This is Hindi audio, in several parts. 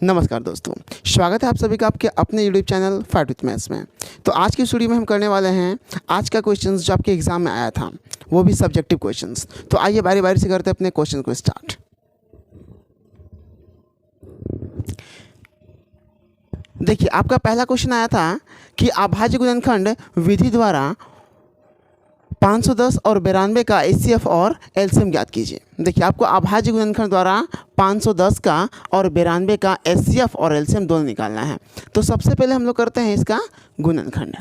नमस्कार दोस्तों, स्वागत है आप सभी का आपके अपने YouTube channel fight with maths में। तो आज की इस वीडियो में हम करने वाले हैं आज का क्वेश्चंस जो आपके एग्जाम में आया था, वो भी सब्जेक्टिव क्वेश्चंस। तो आइए बारी बारी से करते हैं अपने क्वेश्चन को स्टार्ट। देखिए, आपका पहला क्वेश्चन आया था कि अभाज्य गुणनखंड विधि द्वारा 510 और 92 का एचसीएफ और एलसीएम ज्ञात कीजिए। देखिए, आपको अभाज्य गुणनखंड द्वारा 510 का और 92 का एचसीएफ और एलसीएम दोनों निकालना है। तो सबसे पहले हम लोग करते हैं इसका गुणनखंड।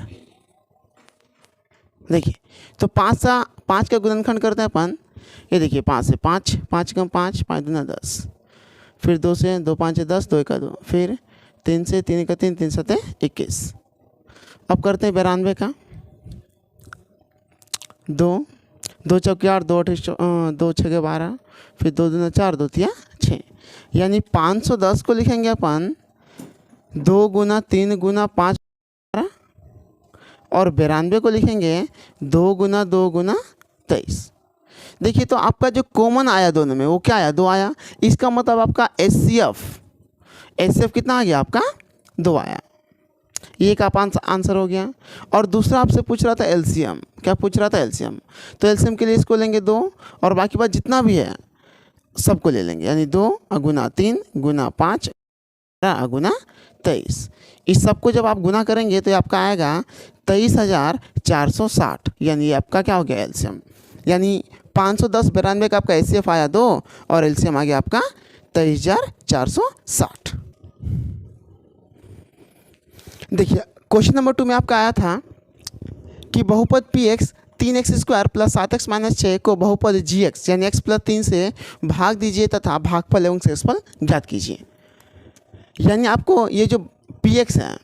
देखिए, तो 5 का गुणनखंड करते हैं अपन। ये देखिए, 5 से 5, 5 कम 5, 5 दूना 10, फिर 2 से 2 5 10, 2 का 2, फिर 3 से 3 का 3, 3 7 21। अब करते हैं 92 का। 2 चौके 8, 2 छः 12, फिर 2 दूना 4, 2 तिया 6, यानी 510 को लिखेंगे अपन 2 गुना 3 गुना 5 और 92 को लिखेंगे 2 गुना 2 गुना 23। देखिए, तो आपका जो कॉमन आया दोनों में वो क्या आया? 2 आया। इसका मतलब आपका एचसीएफ कितना आ गया? आपका 2 आया। ये एक आप आंसर हो गया। और दूसरा आपसे पूछ रहा था एलसीएम। क्या पूछ रहा था? एलसीएम। तो एलसीएम के लिए इसको लेंगे 2 और बाकी बात जितना भी है सबको ले लेंगे, यानी 2 गुना 3 गुना 5 गुना 23। इस सबको जब आप गुना करेंगे तो ये आपका आएगा 23,460, यानी ये आपका क्या हो गया? एलसीएम। यानी 510 92 का आपका एचसीएफ आया 2 और एलसीएम आ गया आपका 23,460। देखिए, क्वेश्चन नंबर 2 में आपका आया था कि बहुपद P x 3x² plus 7x minus 6 को बहुपद जी एक्स यानी x प्लस 3 से भाग दीजिए तथा भागफल एवं शेषफल ज्ञात कीजिए। यानी आपको ये जो पी एक्स है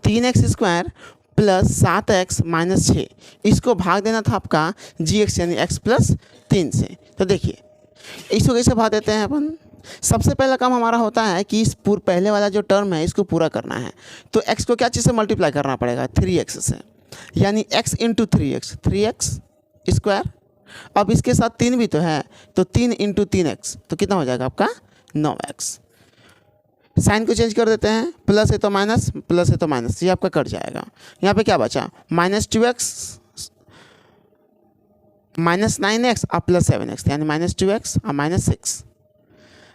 3x² प्लस 7x माइनस 6, इसको भाग देना था आपका जी एक्स यानी x प्लस 3 से। तो देखिए, इसको कैसे भाग देते हैं अपन? सबसे पहला काम हमारा होता है कि इस पहले वाला जो टर्म है इसको पूरा करना है। तो x को क्या चीज़ से मल्टीप्लाई करना पड़ेगा? 3x से, यानी x इंटू 3x स्क्वायर। अब इसके साथ 3 भी तो है, तो 3 इंटू 3x तो कितना हो जाएगा आपका? 9x। साइन को चेंज कर देते हैं, प्लस है तो माइनस, प्लस है तो माइनस, ये आपका कट जाएगा। यहाँ पे क्या बचा? -2x -9x और प्लस 7x, यानी -2x और -6।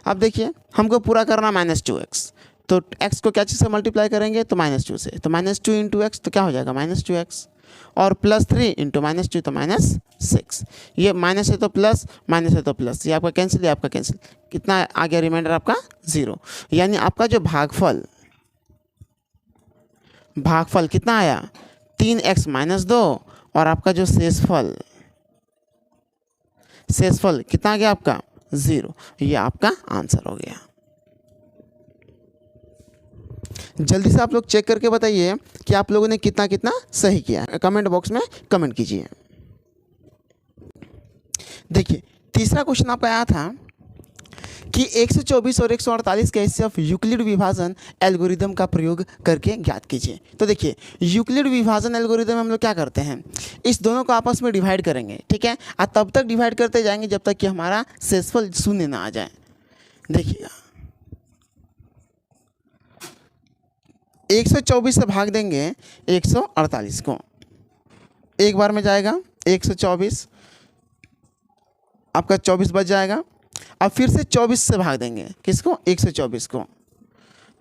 अब देखिए, हमको पूरा करना -2x, तो x को क्या चीज़ से मल्टीप्लाई करेंगे? तो -2 से। तो -2 इंटू एक्स तो क्या हो जाएगा? -2x और +3 इंटू -2 तो -6। ये माइनस है तो प्लस, माइनस है तो प्लस, ये आपका कैंसिल, ये आपका कैंसिल। कितना आ गया? रिमाइंडर आपका 0। यानी आपका जो भागफल कितना आया? 3x - 2 और आपका जो शेषफल कितना आ गया आपका? 0। ये आपका आंसर हो गया। जल्दी से आप लोग चेक करके बताइए कि आप लोगों ने कितना कितना सही किया। कमेंट बॉक्स में कमेंट कीजिए। देखिए, तीसरा क्वेश्चन आपका आया था कि 124 और 148 के एचसीएफ यूक्लिड विभाजन एल्गोरिदम का प्रयोग करके ज्ञात कीजिए। तो देखिए, यूक्लिड विभाजन एल्गोरिदम हम लोग क्या करते हैं? इस दोनों को आपस में डिवाइड करेंगे, ठीक है? और तब तक डिवाइड करते जाएंगे जब तक कि हमारा शेषफल 0 ना आ जाए। देखिएगा, 124 से भाग देंगे 148 को, एक बार में जाएगा 124, आपका 24 बच जाएगा। अब फिर से 24 से भाग देंगे किसको? 124 को,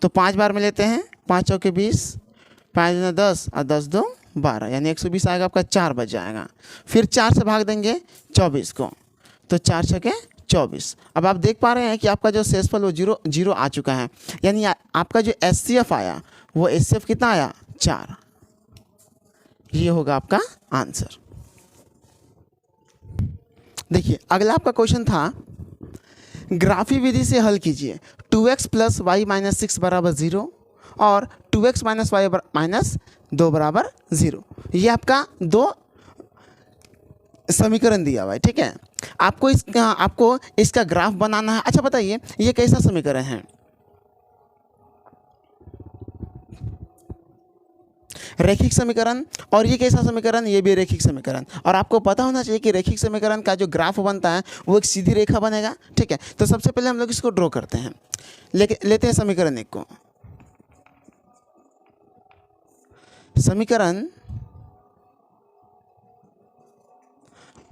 तो 5 बार में लेते हैं। 5 चौके 20, 5 दूना 10 और 10 2 12, यानी 120 आएगा आपका, 4 बच जाएगा। फिर 4 से भाग देंगे 24 को, तो 4 छके 24। अब आप देख पा रहे हैं कि आपका जो शेषफल वो 0 आ चुका है, यानी आपका जो एचसीएफ आया वो एचसीएफ कितना आया? 4। ये होगा आपका आंसर। देखिए, अगला आपका क्वेश्चन था ग्राफी विधि से हल कीजिए 2x प्लस वाई माइनस 6 बराबर 0 और 2x माइनस वाई माइनस 2 बराबर 0। ये आपका 2 समीकरण दिया हुआ है, ठीक है? आपको इसका ग्राफ बनाना है। अच्छा बताइए, ये कैसा समीकरण है? रैखिक समीकरण। और ये कैसा समीकरण, ये भी रैखिक समीकरण। और आपको पता होना चाहिए कि रैखिक समीकरण का जो ग्राफ बनता है वो एक सीधी रेखा बनेगा। ठीक है, तो सबसे पहले हम लोग इसको ड्रॉ करते हैं। लेते हैं समीकरण 1 को। समीकरण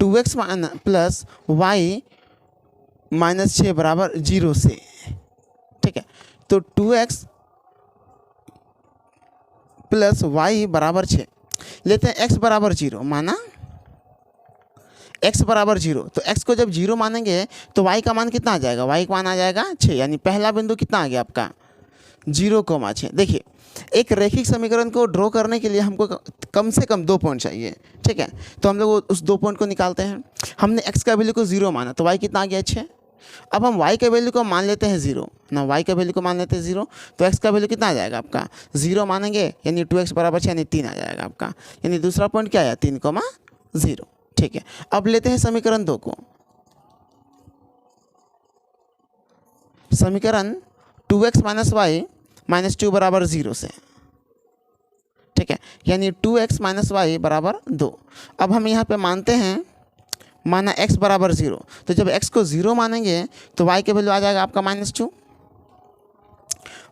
2x प्लस वाई माइनस 6 बराबर 0 से। ठीक है, तो 2x प्लस वाई बराबर 6 लेते हैं। x बराबर 0 माना, x बराबर 0, तो x को जब 0 मानेंगे तो y का मान कितना आ जाएगा, y का मान आ जाएगा 6। यानी पहला बिंदु कितना आ गया आपका 0,6। देखिए, एक रैखिक समीकरण को ड्रॉ करने के लिए हमको कम से कम 2 पॉइंट चाहिए। ठीक है, तो हम लोग उस 2 पॉइंट को निकालते हैं। हमने x का वैल्यू को 0 माना तो y कितना आ गया 6। अब हम y के वैल्यू को मान लेते हैं 0 ना, y का वैल्यू को मान लेते हैं 0, तो x का वैल्यू कितना आ जाएगा आपका 0 मानेंगे, यानी 2x बराबर 6 यानी 3 आ जाएगा आपका। यानी दूसरा पॉइंट क्या आया 3,0। ठीक है, अब लेते हैं समीकरण 2 को। समीकरण 2x माइनस वाई माइनस 2 बराबर 0 से। ठीक है, यानी 2x माइनस वाई बराबर 2। अब हम यहाँ पे मानते हैं, माना x बराबर 0, तो जब x को 0 मानेंगे तो y के वैल्यू आ जाएगा आपका -2।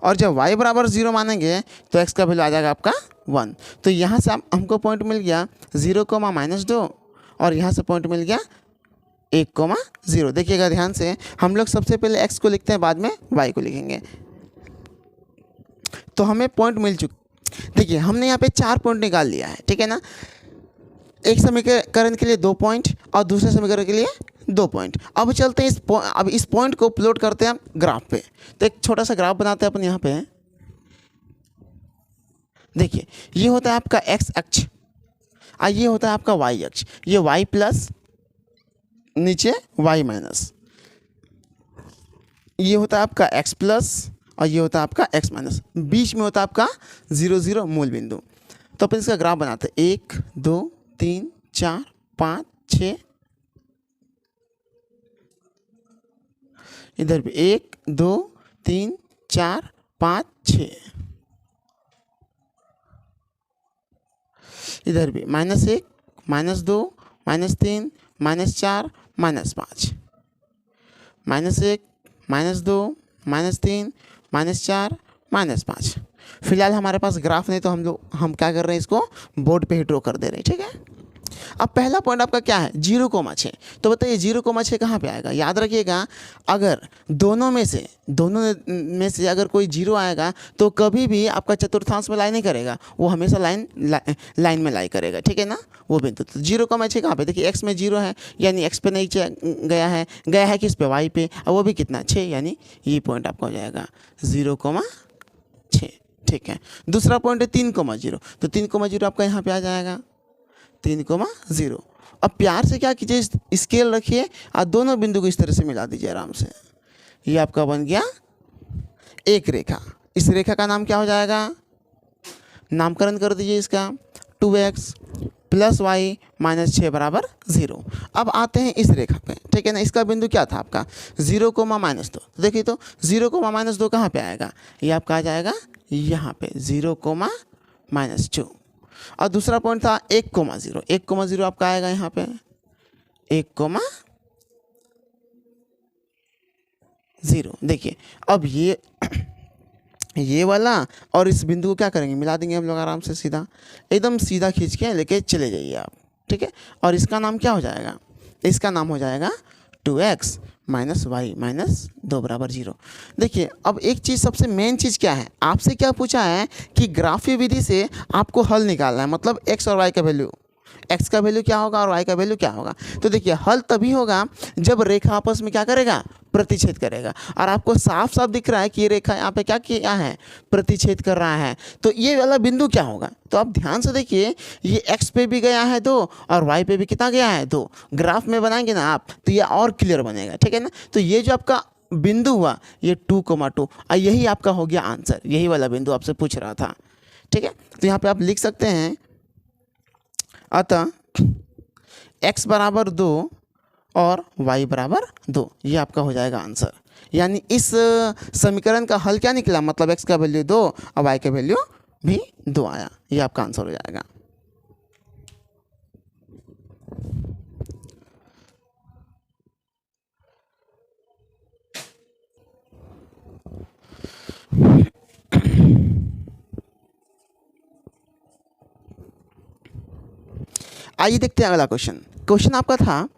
और जब y बराबर 0 मानेंगे तो x का वैल्यू आ जाएगा आपका 1। तो यहाँ से हमको पॉइंट मिल गया 0,-2 और यहाँ से पॉइंट मिल गया 1,0। देखिएगा ध्यान से, हम लोग सबसे पहले x को लिखते हैं, बाद में y को लिखेंगे। तो हमें पॉइंट मिल चुके। देखिए, हमने यहाँ पे 4 पॉइंट निकाल लिया है। ठीक है ना, एक समीकरण के लिए 2 पॉइंट और दूसरे समीकरण के लिए 2 पॉइंट। अब चलते हैं अब इस पॉइंट को प्लॉट करते हैं ग्राफ पे। तो एक छोटा सा ग्राफ बनाते हैं अपन यहाँ पे। देखिए, ये होता है आपका x अक्ष और ये होता है आपका y अक्ष। ये y प्लस, नीचे y माइनस, ये होता है आपका x प्लस और ये होता है आपका x माइनस। बीच में होता है आपका 0,0 मूल बिंदु। तो अपन इसका ग्राफ बनाते हैं। 1 2 3 4 5 6, इधर भी 1 2 3 4 5 6, इधर भी -1 -2 -3 -4 -5, -1 -2 -3 -4 -5। फिलहाल हमारे पास ग्राफ नहीं, तो हम क्या कर रहे हैं, इसको बोर्ड पे ही ड्रॉ कर दे रहे हैं। ठीक है, अब पहला पॉइंट आपका क्या है 0,6। तो बताइए 0,6 कहाँ पे आएगा। याद रखिएगा, अगर दोनों में से अगर कोई 0 आएगा तो कभी भी आपका चतुर्थांश में लाई नहीं करेगा, वो हमेशा लाइन में लाई करेगा। ठीक है ना, वो बिंदु। तो 0,6 कहाँ पे, देखिए x में 0 है, यानी x पे नहीं गया है किस पे, y पे, और वो भी कितना 6, यानी ये पॉइंट आपका हो जाएगा 0,6। ठीक है, दूसरा पॉइंट है 3,0। तो 3,0 आपका यहाँ पे आ जाएगा 3,0। अब प्यार से क्या कीजिए, स्केल रखिए और दोनों बिंदु को इस तरह से मिला दीजिए आराम से। ये आपका बन गया एक रेखा। इस रेखा का नाम क्या हो जाएगा, नामकरण कर दीजिए इसका 2x प्लस वाई माइनस 6 बराबर 0। अब आते हैं इस रेखा पे। ठीक है ना, इसका बिंदु क्या था आपका 0,-2। तो देखिए, तो 0,-2 कहाँ पे आएगा, ये आपका आ जाएगा यहाँ पे 0,-2। और दूसरा पॉइंट था 1,0। 1,0 आपका आएगा यहाँ पे 1,0। देखिए, अब ये वाला और इस बिंदु को क्या करेंगे, मिला देंगे हम लोग आराम से, सीधा एकदम सीधा खींच के लेके चले जाइए आप। ठीक है, और इसका नाम क्या हो जाएगा, इसका नाम हो जाएगा 2x माइनस वाई माइनस 2 बराबर 0। देखिए, अब एक चीज़, सबसे मेन चीज़ क्या है, आपसे क्या पूछा है कि ग्राफीय विधि से आपको हल निकालना है, मतलब x और y का वैल्यू, x का वैल्यू क्या होगा और y का वैल्यू क्या होगा। तो देखिए, हल तभी होगा जब रेखा आपस में क्या करेगा, प्रतिच्छेद करेगा। और आपको साफ साफ दिख रहा है कि ये रेखा यहाँ पे क्या किया है, प्रतिच्छेद कर रहा है। तो ये वाला बिंदु क्या होगा, तो आप ध्यान से देखिए, ये x पे भी गया है 2 और y पे भी कितना गया है 2। ग्राफ में बनाएंगे ना आप तो ये और क्लियर बनेगा। ठीक है ना, तो ये जो आपका बिंदु हुआ ये 2,2 और यही आपका हो गया आंसर, यही वाला बिंदु आपसे पूछ रहा था। ठीक है, तो यहाँ पे आप लिख सकते हैं, अतः x बराबर 2 और y बराबर 2, ये आपका हो जाएगा आंसर। यानी इस समीकरण का हल क्या निकला, मतलब x का वैल्यू 2 और y का वैल्यू भी 2 आया। ये आपका आंसर हो जाएगा। आइए देखते हैं अगला क्वेश्चन। क्वेश्चन आपका था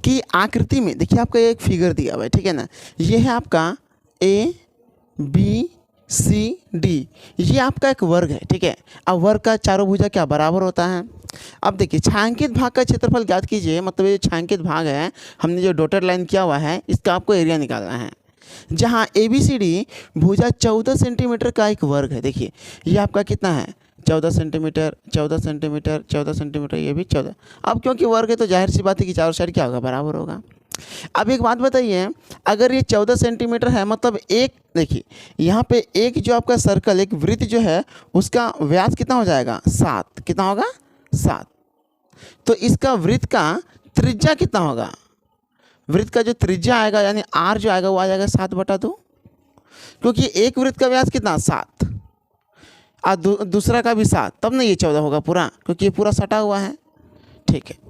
कि आकृति में देखिए आपका एक फिगर दिया हुआ है, ठीक है ना। ये है आपका ए बी सी डी, ये आपका एक वर्ग है, ठीक है। अब वर्ग का चारों भुजा क्या बराबर होता है। अब देखिए छायांकित भाग का क्षेत्रफल ज्ञात कीजिए, मतलब ये छायांकित भाग है, हमने जो डॉटेड लाइन किया हुआ है इसका आपको एरिया निकालना है। जहाँ ए बी सी डी भुजा 14 सेंटीमीटर का एक वर्ग है। देखिए ये आपका कितना है, 14 सेंटीमीटर, 14 सेंटीमीटर, 14 सेंटीमीटर, ये भी 14। अब क्योंकि वर्ग है तो जाहिर सी बात है कि चारों साइड क्या होगा, बराबर होगा। अब एक बात बताइए, अगर ये 14 सेंटीमीटर है, मतलब एक देखिए यहाँ पे एक जो आपका सर्कल, एक वृत्त जो है उसका व्यास कितना हो जाएगा, 7। कितना होगा, 7। तो इसका वृत्त का त्रिज्या कितना होगा, वृत्त का जो त्रिज्या आएगा यानी आर जो आएगा वो आ जाएगा 7/2, क्योंकि एक वृत्त का व्यास कितना, 7 और दूसरा का भी 7, तब ना ये 14 होगा पूरा, क्योंकि ये पूरा सटा हुआ है, ठीक है।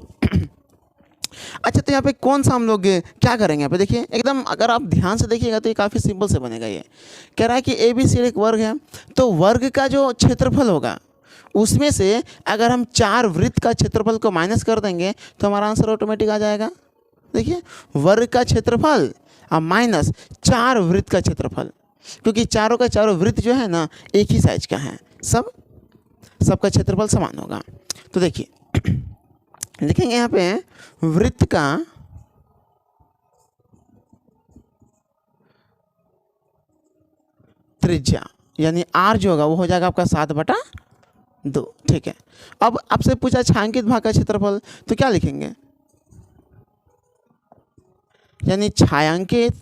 अच्छा तो यहाँ पे कौन सा हम लोग क्या करेंगे, यहाँ पे देखिए एकदम अगर आप ध्यान से देखिएगा तो ये काफ़ी सिंपल से बनेगा। ये कह रहा है कि ए बी सी एक वर्ग है, तो वर्ग का जो क्षेत्रफल होगा उसमें से अगर हम 4 वृत्त का क्षेत्रफल को माइनस कर देंगे तो हमारा आंसर ऑटोमेटिक आ जाएगा। देखिए वर्ग का क्षेत्रफल और माइनस 4 वृत्त का क्षेत्रफल, क्योंकि चारों का चारों वृत्त जो है ना एक ही साइज का है, सबका क्षेत्रफल समान होगा। तो देखिए लिखेंगे यहाँ पे वृत्त का त्रिज्या यानी आर जो होगा वो हो जाएगा आपका 7/2, ठीक है। अब आपसे पूछा छायांकित भाग का क्षेत्रफल, तो क्या लिखेंगे, यानी छायांकित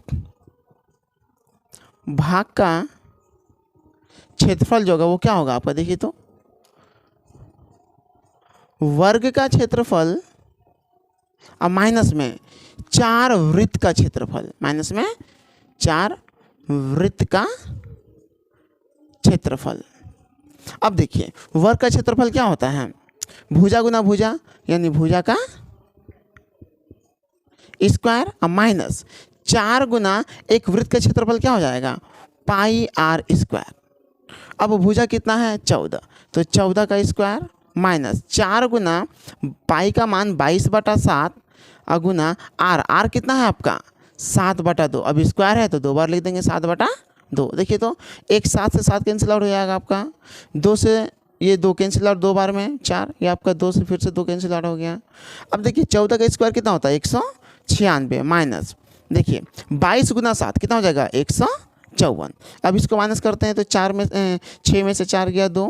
भाग का क्षेत्रफल जो होगा वो क्या होगा आपका, देखिए तो वर्ग का क्षेत्रफल और माइनस में 4 वृत्त का क्षेत्रफल, माइनस में 4 वृत्त का क्षेत्रफल। अब देखिए वर्ग का क्षेत्रफल क्या होता है, भुजा गुना भुजा यानी भुजा का स्क्वायर और माइनस 4 गुना एक वृत्त का क्षेत्रफल क्या हो जाएगा, पाई आर स्क्वायर। अब भुजा कितना है 14, तो 14 का स्क्वायर माइनस 4 गुना पाई का मान 22/7 और गुना आर कितना है आपका 7/2। अब स्क्वायर है तो 2 बार लिख देंगे 7/2। देखिए तो एक 7 से 7 कैंसिल आउट हो जाएगा आपका, 2 से ये 2 कैंसिल आउट 2 बार में 4, ये आपका 2 से फिर से 2 कैंसिल आउट हो गया। अब देखिए 14 का स्क्वायर कितना होता है 196 माइनस देखिए 22 गुना 7 कितना हो जाएगा 154। अब इसको माइनस करते हैं तो 6 में से 4 गया 2,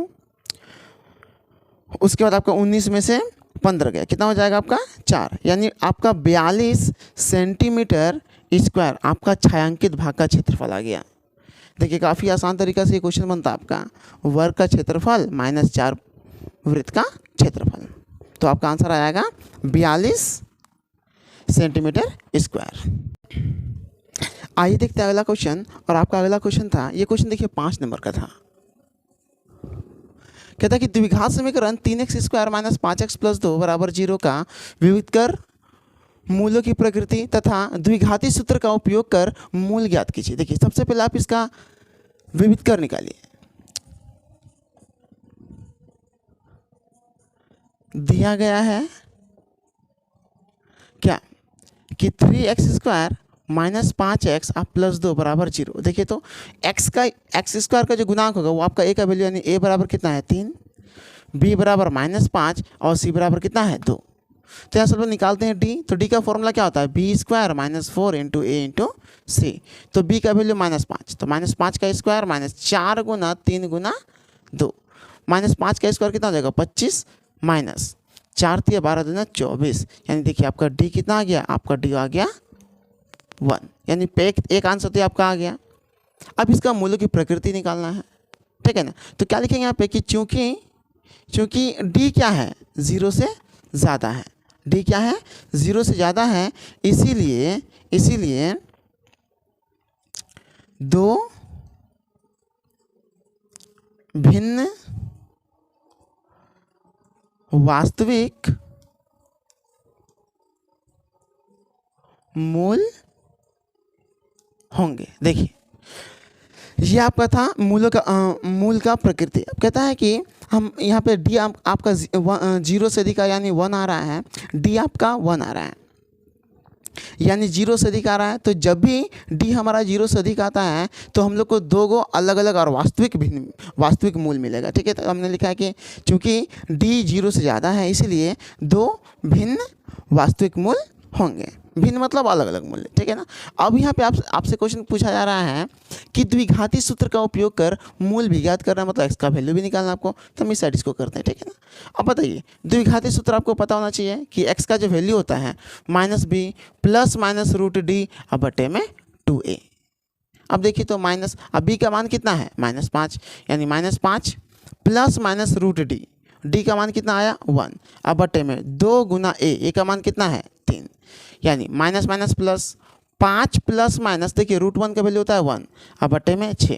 उसके बाद आपका 19 में से 15 गया, कितना हो जाएगा आपका 4, यानी आपका 42 सेंटीमीटर स्क्वायर आपका छायांकित भाग का क्षेत्रफल आ गया। देखिए काफ़ी आसान तरीका से ये क्वेश्चन बनता है आपका, वर्ग का क्षेत्रफल माइनस 4 वृत्त का क्षेत्रफल, तो आपका आंसर आ जाएगा 42 सेंटीमीटर स्क्वायर। आइए देखते हैं अगला क्वेश्चन, और आपका अगला क्वेश्चन था, ये क्वेश्चन देखिए 5 नंबर का था। कहता है कि द्विघात समीकरण 3x² - 5x + 2 = 0 का विविध कर मूलों की प्रकृति तथा द्विघाती सूत्र का उपयोग कर मूल ज्ञात कीजिए। देखिए सबसे पहले आप इसका विविध कर निकालिए। दिया गया है क्या कि 3x² - 5x + 2 = 0। देखिए तो x² का जो गुणांक होगा वो आपका a का वैल्यू यानी a बराबर कितना है 3, b बराबर -5 और c बराबर कितना है 2। तो यहाँ सब निकालते हैं d, तो d का फॉर्मूला क्या होता है b² - 4 × a × c। तो b का वैल्यू -5, तो -5 का स्क्वायर -4 गुना 3 गुना 2, -5 का स्क्वायर कितना हो जाएगा 25 माइनस 4 × 12 × 24, यानी देखिए आपका d कितना आ गया, आपका d आ गया 1, यानी एक आंसर तो आपका आ गया। अब इसका मूल्य की प्रकृति निकालना है, ठीक है ना। तो क्या लिखेंगे यहाँ पे कि चूंकि d क्या है 0 से ज़्यादा है, d क्या है 0 से ज़्यादा है, इसीलिए 2 भिन्न वास्तविक मूल होंगे। देखिए ये आपका था मूल का प्रकृति। अब कहता है कि हम यहाँ पे डी आपका 0 से अधिक यानी 1 आ रहा है, डी आपका 1 आ रहा है यानी 0 से अधिक आ रहा है। तो जब भी डी हमारा 0 से अधिक आता है तो हम लोग को दो गो अलग अलग और वास्तविक मूल मिलेगा। ठीक है, तो हमने लिखा है कि चूंकि डी 0 से ज़्यादा है इसलिए दो भिन्न वास्तविक मूल होंगे। भिन्न मतलब अलग अलग मूल्य। ठीक है ना। अब यहाँ पे आपसे क्वेश्चन पूछा जा रहा है कि द्विघाती सूत्र का उपयोग कर मूल भी ज्ञात करना, मतलब एक्स का वैल्यू भी निकालना आपको। तो हम इस साइड इसको करते हैं। ठीक है ना। अब बताइए द्विघाती सूत्र आपको पता होना चाहिए कि एक्स का जो वैल्यू होता है -b plus minus root D अब बटे में 2a। अब देखिए तो माइनस, अब b का मान कितना है -5 यानी -5 प्लस माइनस रूट डी का मान कितना आया 1 अब बटे में 2 गुना ए का मान कितना है 3 यानी minus minus plus 5 plus minus, देखिए √1 का वैल्यू होता है 1 अब बटे में 6।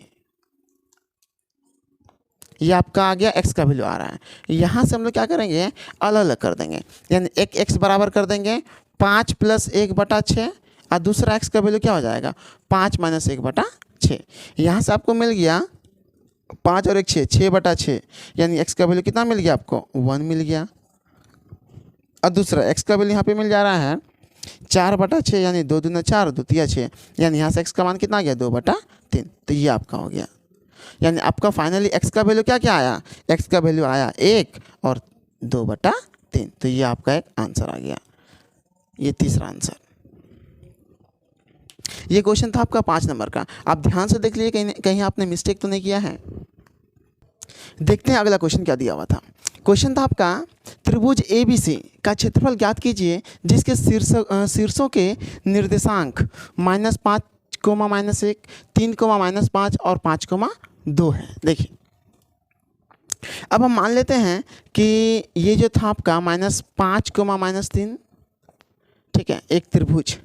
ये आपका आ गया x का वैल्यू आ रहा है। यहाँ से हम लोग क्या करेंगे अलग अलग कर देंगे यानी एक x बराबर कर देंगे 5 प्लस 1/6 और दूसरा x का वैल्यू क्या हो जाएगा 5 माइनस 1/6। यहाँ से आपको मिल गया 5 और 1 6/6 यानी x का वैल्यू कितना मिल गया आपको 1 मिल गया। और दूसरा x का वैल्यू यहाँ पे मिल जा रहा है 4/6 यानी 2 दूना 4 2 तिया 6 यानी यहाँ से x का मान कितना आ गया 2/3। तो ये आपका हो गया यानी आपका फाइनली x का वैल्यू क्या क्या आया, x का वैल्यू आया 1 और 2/3। तो ये आपका एक आंसर आ गया, ये तीसरा आंसर। ये क्वेश्चन था आपका 5 नंबर का। आप ध्यान से देख लीजिए कहीं आपने मिस्टेक तो नहीं किया है। देखते हैं अगला क्वेश्चन क्या दिया हुआ था। क्वेश्चन था आपका त्रिभुज ABC का क्षेत्रफल ज्ञात कीजिए जिसके शीर्षों के निर्देशांक -5, -1, 3, -5 और 5,2 है। देखिए अब हम मान लेते हैं कि ये जो था आपका -5, -3, ठीक है, एक त्रिभुज,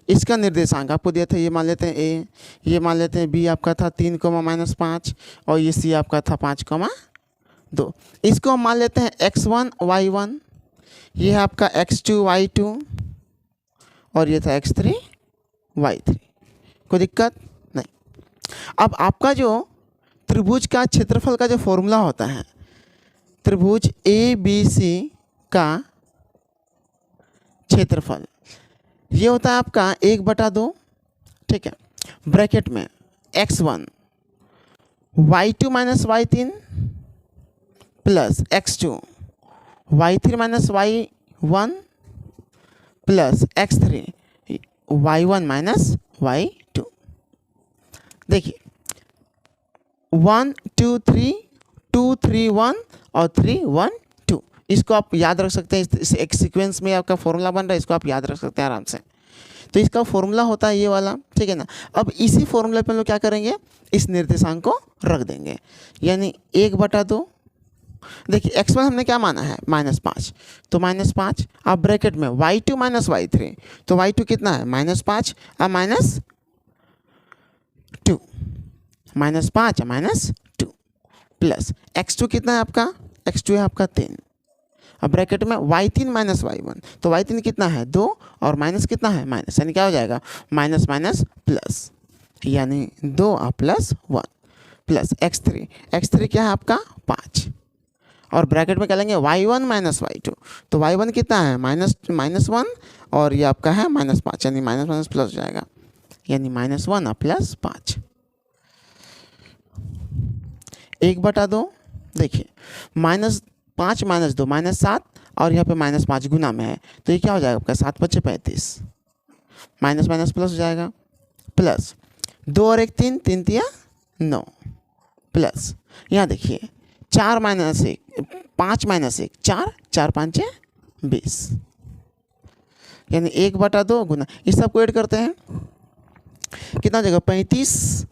इसका निर्देशांक आपको दिया था, ये मान लेते हैं A, ये मान लेते हैं B आपका था 3, -5 और ये C आपका था 5,2। इसको हम मान लेते हैं x1 y1, ये है आपका x2 y2 और ये था x3 y3। कोई दिक्कत नहीं। अब आपका जो त्रिभुज का क्षेत्रफल का जो फॉर्मूला होता है, त्रिभुज ABC का क्षेत्रफल ये होता है आपका 1/2, ठीक है, ब्रैकेट में x1 y2 - y3 plus x2 y3 - y1 plus x3 y1 - y2। देखिए 1 2 3 2 3 1 और 3 1 2, इसको आप याद रख सकते हैं। इस एक सीक्वेंस में आपका फॉर्मूला बन रहा है, इसको आप याद रख सकते हैं आराम से। तो इसका फॉर्मूला होता है ये वाला, ठीक है ना। अब इसी फॉर्मूले पे हम लोग क्या करेंगे, इस निर्देशांक को रख देंगे यानी 1/2। देखिए x1 हमने क्या माना है -5, तो -5। अब ब्रैकेट में y2 - y3, तो y2 कितना है -5 और -2, -5 -2 प्लस x2 कितना है आपका, x2 है आपका 3। अब ब्रैकेट में y3 - y1, तो y3 कितना है 2 और माइनस कितना है माइनस, यानी क्या हो जाएगा माइनस माइनस प्लस, यानी 2 और +1 प्लस x3 क्या है आपका 5 और ब्रैकेट में क्या लेंगे y1 - y2, तो y1 कितना है -1 और ये आपका है -5 यानी माइनस प्लस हो जाएगा, यानी -1 और +5 1/2। देखिए -5 - 2 -7 और यहाँ पे -5 गुना में है, तो ये क्या हो जाएगा आपका 7 × 5 = 35, माइनस प्लस हो जाएगा, प्लस 2 और 1 3 3 तिया 9 प्लस यहाँ देखिए 4 - 1 5 - 1 4 4 5 = 20, यानी 1/2 गुना, इस सबको ऐड करते हैं कितना हो जाएगा 35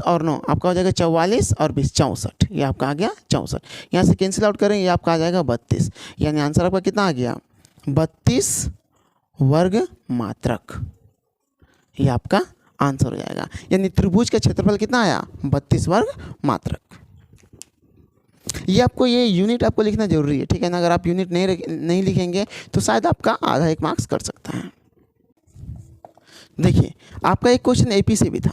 और 9 आपका हो जाएगा 44 और 20 64, ये आपका आ गया 64। यहाँ से कैंसिल आउट करेंगे, ये आपका आ जाएगा 32, यानी आंसर आपका कितना आ गया 32 वर्ग मात्रक, ये आपका आंसर हो जाएगा। यानी त्रिभुज का क्षेत्रफल कितना आया 32 वर्ग मात्रक। ये आपको ये यूनिट आपको लिखना जरूरी है, ठीक है ना। अगर आप यूनिट नहीं लिखेंगे तो शायद आपका आधा 1 मार्क्स कट सकता है। देखिए आपका एक क्वेश्चन एपी से भी था।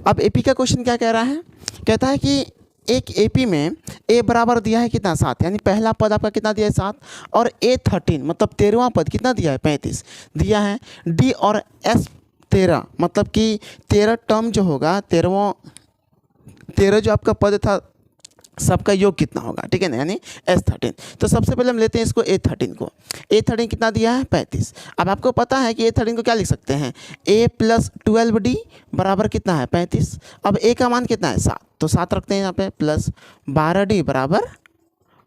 अब एपी का क्वेश्चन क्या कह रहा है, कहता है कि एक एपी में ए बराबर दिया है कितना 7, यानी पहला पद आपका कितना दिया है 7, और ए 13 मतलब 13वां पद कितना दिया है 35 दिया है। डी और एस 13 मतलब कि 13 टर्म जो होगा 13 जो आपका पद था सबका योग कितना होगा, ठीक है ना, यानी S13। तो सबसे पहले हम लेते हैं इसको A13 को। A13 कितना दिया है 35। अब आपको पता है कि A13 को क्या लिख सकते हैं, A + 12D बराबर कितना है 35। अब A का मान कितना है 7, तो 7 रखते हैं यहाँ पे, प्लस 12D बराबर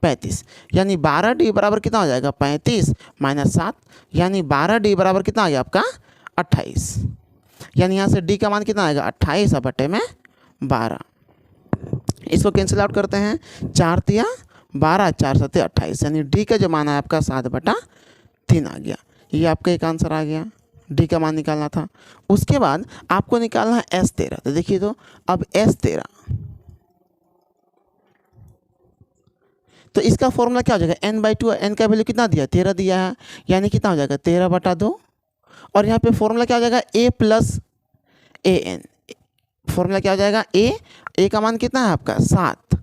35, यानी 12D बराबर कितना हो जाएगा 35 - 7, यानी 12D बराबर कितना आ गया आपका 28, यानी यहाँ से D का मान कितना आएगा 28 बटे में 12। इसको कैंसिल आउट करते हैं, 4 तिया 12, 4 सत्ते 28, यानी डी का जो मान है आपका 7/3 आ गया। ये आपका एक आंसर आ गया, डी का मान निकालना था। उसके बाद आपको निकालना है S13। तो देखिए, तो अब S13 तो इसका फॉर्मूला क्या हो जाएगा, n/2। n का वैल्यू कितना दिया 13 दिया है, यानी कितना हो जाएगा 13/2, और यहाँ पे फॉर्मूला क्या हो जाएगा a + an। फॉर्मूला क्या हो जाएगा, ए का मान कितना है आपका 7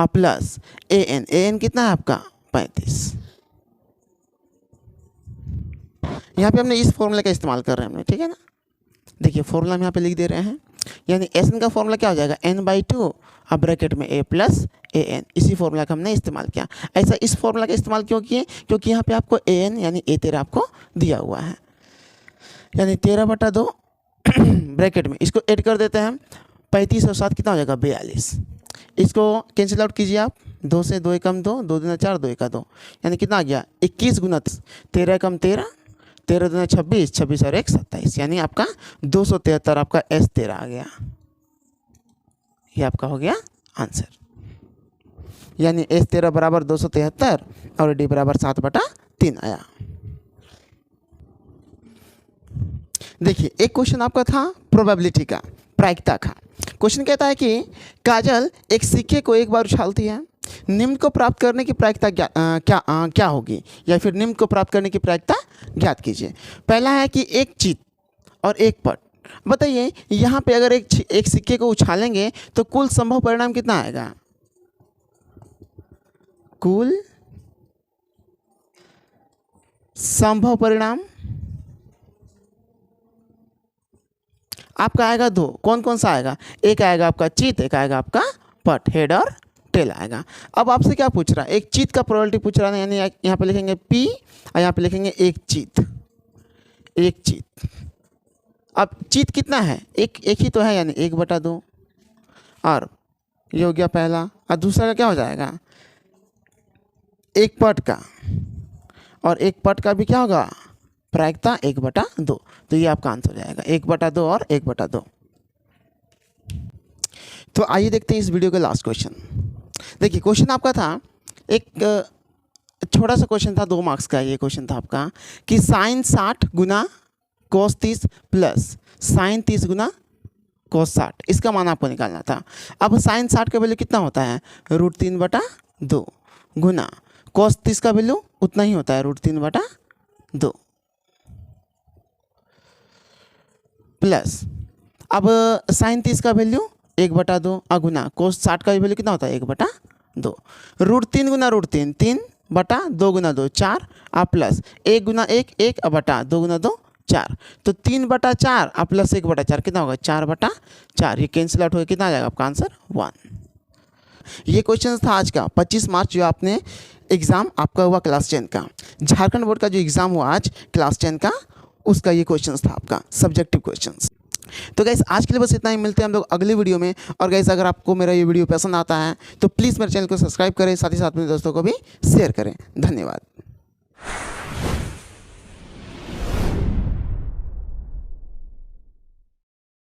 प्लस an कितना है आपका 35। यहाँ पे हमने इस फॉर्मूले का इस्तेमाल कर रहे हैं हमने, ठीक है ना। देखिए फॉर्मूला हम यहाँ पे लिख दे रहे हैं, यानी Sn का फॉर्मूला क्या हो जाएगा n/2 अब ब्रैकेट में a + an। इसी फॉर्मूला का हमने इस्तेमाल किया। ऐसा इस फॉर्मूला का इस्तेमाल क्यों किए, क्योंकि यहाँ पे आपको an यानी A13 आपको दिया हुआ है, यानी 13/2 ब्रैकेट में इसको ऐड कर देते हैं, 35 और 7 कितना हो जाएगा 42। इसको कैंसिल आउट कीजिए आप, 2 से 2 एकम 2, 2 दूना 4, 2 एका 2, यानी कितना आ गया 21 गुना 13 एकम 13, 13 दूना 26, 26 और 1 27, यानी आपका 273 आपका S13 आ गया। ये आपका हो गया आंसर, यानी S13 बराबर 273 और D बराबर 7/3 आया। देखिए एक क्वेश्चन आपका था प्रोबेबिलिटी का, प्रायिकता का। क्वेश्चन कहता है कि काजल एक सिक्के को एक बार उछालती है, निम्न को प्राप्त करने की प्रायिकता क्या होगी, या फिर निम्न को प्राप्त करने की प्रायिकता ज्ञात कीजिए। पहला है कि एक चीत और एक पट। बताइए यहाँ पे अगर एक सिक्के को उछालेंगे तो कुल संभव परिणाम कितना आएगा, कुल संभव परिणाम आपका आएगा 2। कौन कौन सा आएगा, एक आएगा आपका चीत, एक आएगा आपका पट, हेड और टेल आएगा। अब आपसे क्या पूछ रहा है, एक चीत का प्रोबेबिलिटी पूछ रहा है, यानी यहाँ पे लिखेंगे P और यहाँ पे लिखेंगे एक चीत, एक चीत। अब चीत कितना है, एक ही तो है, यानी 1/2, और ये हो गया पहला। और दूसरा का क्या हो जाएगा, एक पट का, और एक पट का भी क्या होगा प्रायिकता 1/2। तो ये आपका आंसर हो जाएगा 1/2 और 1/2। तो आइए देखते हैं इस वीडियो का लास्ट क्वेश्चन। देखिए क्वेश्चन आपका था एक छोटा सा क्वेश्चन था, 2 मार्क्स का ये क्वेश्चन था आपका, कि sin 60 गुना cos 30 प्लस sin 30 गुना cos 60, इसका मान आपको निकालना था। अब sin 60 का वैल्यू कितना होता है √3/2 गुना cos 30 का वैल्यू उतना ही होता है √3/2 प्लस अब sin 30 का वैल्यू 1/2 गुना cos 60 का वैल्यू कितना होता है 1/2। √3 गुना √3 3/2 गुना 2 4 प्लस 1 गुना 1 1/2 गुना 2 4, तो 3/4 प्लस 1/4 कितना होगा 4/4। ये कैंसिल आउट होकर कितना आ जाएगा आपका आंसर 1। ये क्वेश्चन था आज का 25 मार्च जो आपने एग्ज़ाम आपका हुआ क्लास 10 का, झारखंड बोर्ड का जो एग्ज़ाम हुआ आज क्लास 10 का, उसका ये क्वेश्चन था आपका सब्जेक्टिव क्वेश्चंस। तो गाइस आज के लिए बस इतना ही, मिलते हैं हम लोग अगले वीडियो में। और गाइस अगर आपको मेरा ये वीडियो पसंद आता है तो प्लीज़ मेरे चैनल को सब्सक्राइब करें, साथ ही साथ मेरे दोस्तों को भी शेयर करें। धन्यवाद।